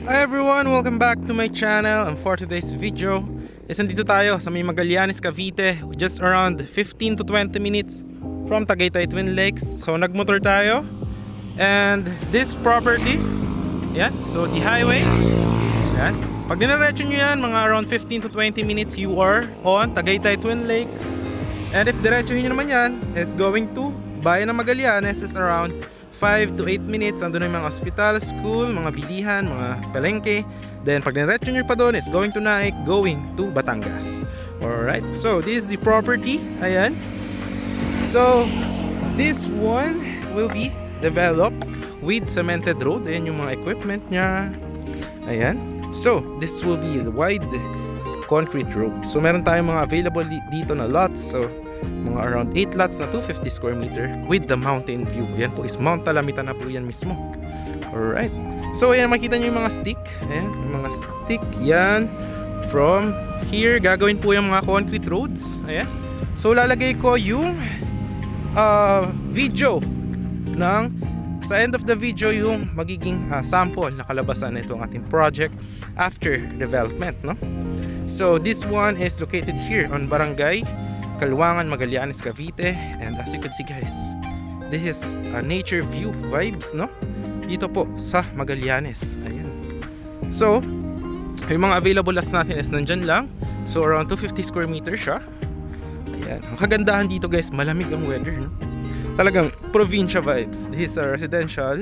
Hi everyone! Welcome back to my channel, and for today's video is nandito tayo sa may Magallanes, Cavite, just around 15 to 20 minutes from Tagaytay Twin Lakes. So nagmotor tayo, and this property, yan, so the highway, yan, pag dinaretso nyo yan, mga around 15 to 20 minutes you are on Tagaytay Twin Lakes. And if diretsohin nyo naman yan, it's going to Bayan ng Magallanes is around 5 to 8 minutes. Andun yung mga hospital, school, mga bilihan, mga palengke. Then pag niretso nyo pa doon, is going to Naik, going to Batangas. Alright, so this is the property. Ayan. So this one will be developed with cemented road. Ayan yung mga equipment nya. Ayan. So this will be the wide concrete road. So meron tayong mga available dito na lots. So mga around 8 lots na 250 square meter with the mountain view. Yan po is Mount Talamitan na po yan mismo. Alright. So ayan, makita nyo yung mga stick. Ayan, yung mga stick yan. From here, gagawin po yung mga concrete roads. Ayan. So lalagay ko yung video ng sa end of the video yung magiging sample na kalabasan na itong ating project after development, no? So this one is located here on Barangay Kaluangan, Magallanes, Cavite. And as you can see guys, this is a nature view vibes, no? Dito po sa Magallanes. Ayan. So yung mga available lots natin is nandyan lang. So around 250 square meters siya. Ayan. Ang kagandahan dito guys, malamig ang weather, no? Talagang provincia vibes. This is a residential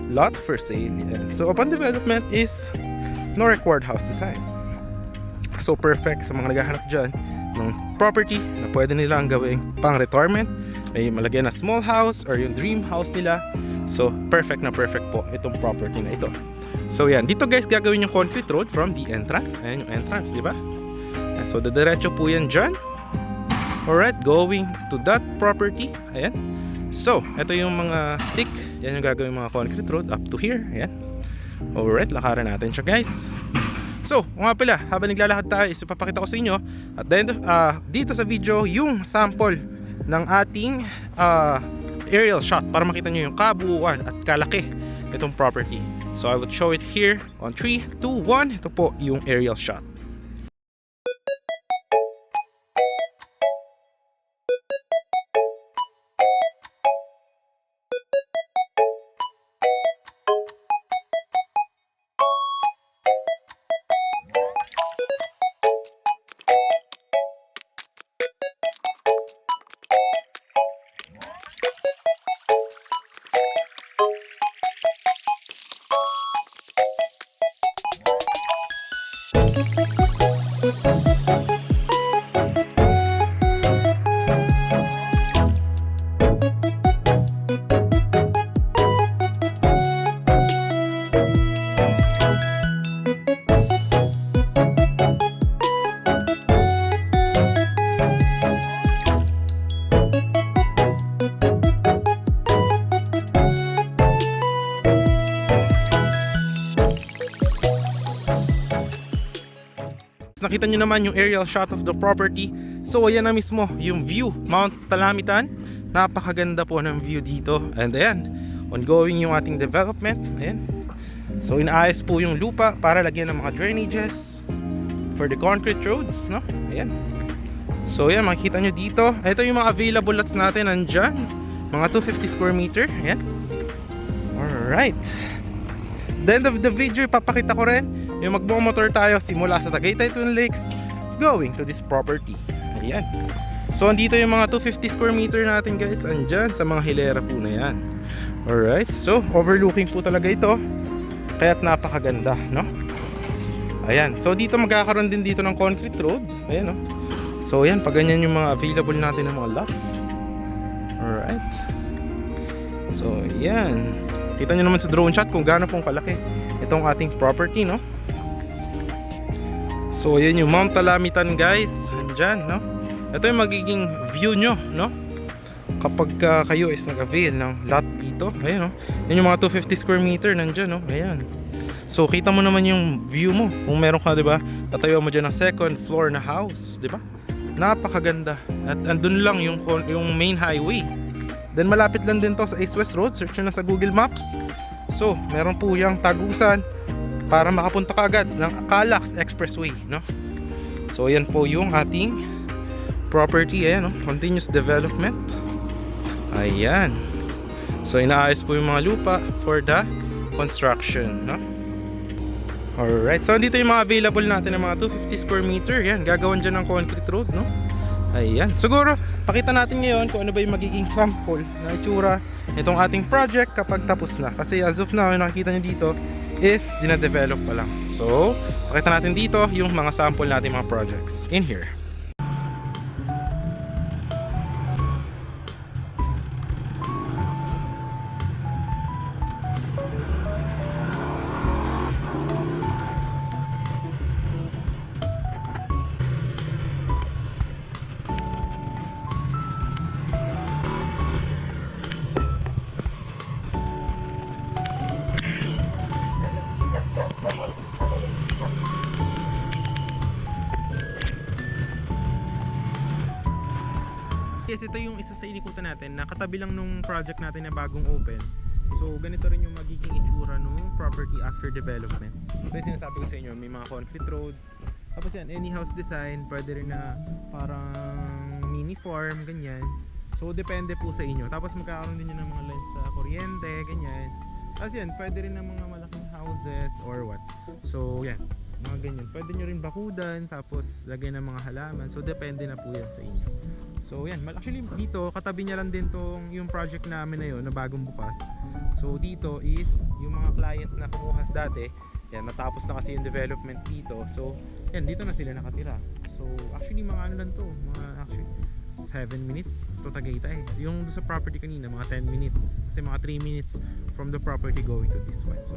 lot for sale. Ayan. So upon development is no required house design. So perfect sa mga naghahanap dyan ng property na pwede nilang gawing pang retirement, may malagyan na small house or yung dream house nila. So perfect na perfect po itong property na ito. So yan, dito guys gagawin yung concrete road from the entrance. Ayan yung entrance, di ba? And so diretso po yan dyan. Alright, going to that property. Ayan. So ito yung mga stick. Yan yung gagawin mga concrete road up to here. Ayan. Alright, lakaran natin siya guys. So, nga pala, habang naglalakad tayo, is ipapakita ko sa inyo at the end of, dito sa video yung sample ng ating aerial shot para makita nyo yung kabuuan at kalaki itong property. So, I will show it here on 3, 2, 1. Ito po yung aerial shot. Nakita nyo naman yung aerial shot of the property. So ayan na mismo yung view, Mount Talamitan. Napakaganda po ng view dito. And ayan, ongoing yung ating development. Ayan. So inaayos po yung lupa para lagyan ng mga drainages for the concrete roads, no? Ayan. So ayan, makikita nyo dito. Ito yung mga available lots natin nandyan. Mga 250 square meter. Ayan. Alright. The end of the video, ipapakita ko rin yung magmomotor tayo simula sa Tagaytay Twin Lakes going to this property. Ayan. So andito yung mga 250 square meter natin guys, andyan sa mga hilera po na yan. Alright, so overlooking po talaga ito, kaya't napakaganda, no? Ayan, so dito magkakaroon din dito ng concrete road. Ayan, no? So ayan, pag ganyan yung mga available natin ng mga lots. Alright. So ayan, kita nyo naman sa drone shot kung gaano pong kalaki itong ating property, no? So ayan yung Mount Talamitan guys, andyan, no? Ito yung magiging view nyo, no? Kapag kayo is nag-avail ng lot dito. Ayan, no? Yan yung mga 250 square meter nandyan, no? Ayan. So kita mo naman yung view mo. Kung meron ka, diba, tatayo mo dyan ng second floor na house, diba? Napakaganda. At andun lang yung main highway. Then malapit lang din to sa East West Road. Search nyo na sa Google Maps. So meron po yung Tagusan para makapunta ka agad ng Calax Expressway, no? So ayan po yung ating property. Ayan, no? Continuous development. Ayan. So inaayos po yung mga lupa for the construction, no? Alright, so dito yung mga available natin ng mga 250 square meter. Yan, gagawin dyan ng concrete road, no? Ayan, siguro pakita natin ngayon kung ano ba yung magiging sample na itsura itong ating project kapag tapos na. Kasi as of now, yung nakikita nyo dito is dinadevelop pa lang. So, pakita natin dito yung mga sample natin mga projects in here. Yes, ito yung isa sa inikutan natin na katabi lang nung project natin na bagong open. So ganito rin yung magiging itsura nung property after development. So yung sinasabi ko sa inyo, may mga concrete roads. Tapos yan, any house design, pwede rin na parang mini farm, ganyan. So depende po sa inyo. Tapos magkakaroon din yun ng mga lines sa kuryente, ganyan. Tapos yan, pwede rin ng mga malaking houses or what. So yan, mga ganyan. Pwede nyo rin bakudan, tapos lagay ng mga halaman. So depende na po yan sa inyo. So yan, actually dito katabi niya lang din tong yung project namin na yun na bagong bukas. So dito is yung mga client na kumuha dati, yan natapos na kasi yung development dito. So yan, dito na sila nakatira. So actually mga ano lang to, mga actually 7 minutes to Tagaytay. Yung sa property kanina mga 10 minutes. Kasi mga 3 minutes from the property going to this one. So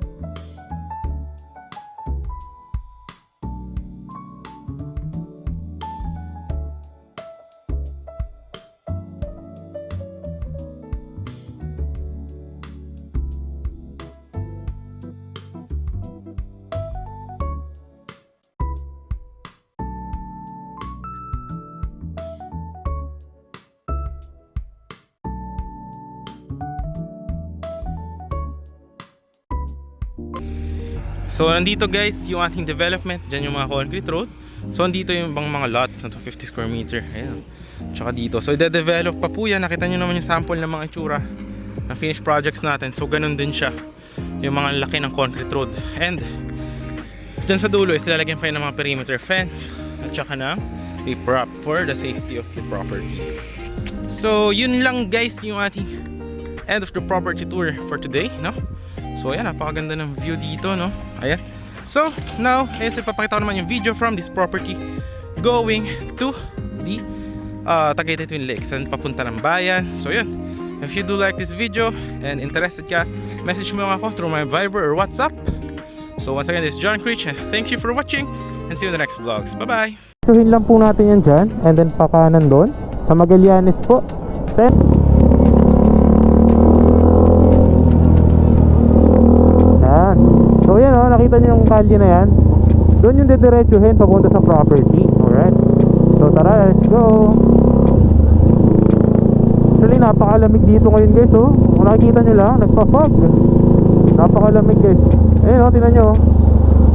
So nandito guys yung ating development. Diyan yung mga concrete road. So nandito yung mga lots na 250 square meter. Ayan. Tsaka dito. So i-develop pa po yan. Nakita nyo naman yung sample ng mga itsura ng finished projects natin. So ganun din siya. Yung mga laki ng concrete road. And dyan sa dulo is lalagyan pa yun ng mga perimeter fence. At tsaka ng a prop for the safety of the property. So yun lang guys yung ating end of the property tour for today, no? So ayan, napakaganda ng view dito, no? Ayan. So now, ipapakita ko naman yung video from this property going to the Tagaytay Twin Lakes and papunta ng bayan. So yun, if you do like this video and interested ka, message mo lang ako through my Viber or WhatsApp. So once again, this is John Creech. Thank you for watching and see you in the next vlogs. Bye bye. Tuhin lang po natin yan dyan and then pakanan doon sa Magallanes po. Then so yan o, nakita nyo yung kalye na yan. Doon yung dediretsuhin papunta sa property. Alright. So tara, let's go. Actually napakalamig dito ngayon guys oh. Kung nakikita nyo lang, nagpa-fog. Napakalamig guys. Ayun o, tinan nyo.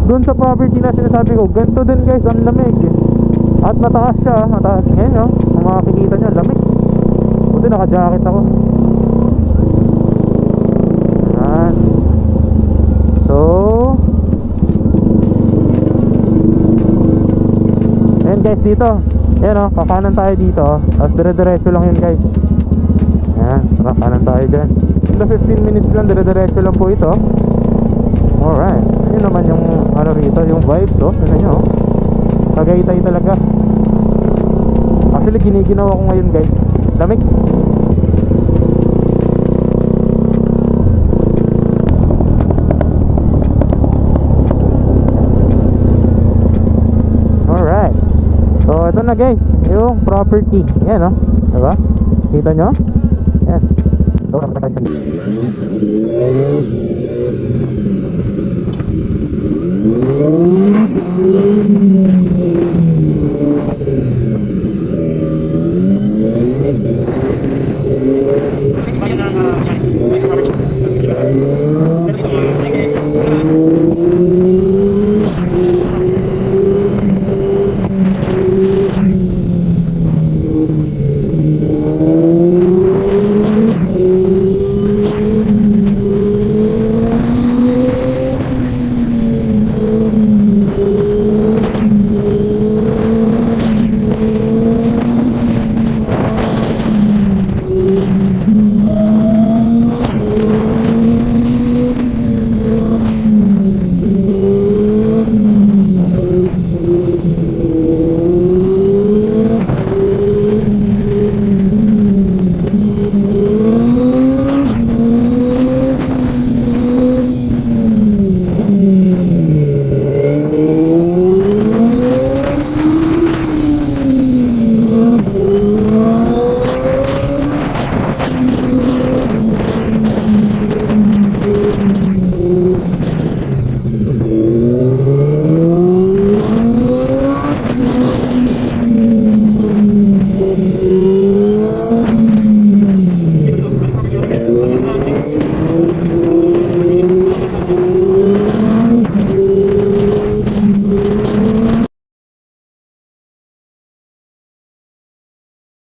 Doon sa property na sinasabi ko, ganito din guys, ang lamig. At mataas siya, mataas. Ngayon o, kung makikita nyo, lamig. Buti naka-jacket ako. Ayan. So ayan guys dito. Ayan o, kakanan tayo dito. Tapos dire-diretso lang yun guys. Ayan, kakanan tayo dyan. 15 minutes lang, dire-diretso lang po ito. Alright. Yun naman yung ano rito, yung vibes oh. Tignan nyo oh. Tagaytay talaga. Actually giniginawa ko ngayon guys. Lamig. So ito na guys, yung property. Yan o, diba? Kita nyo? Yan. So,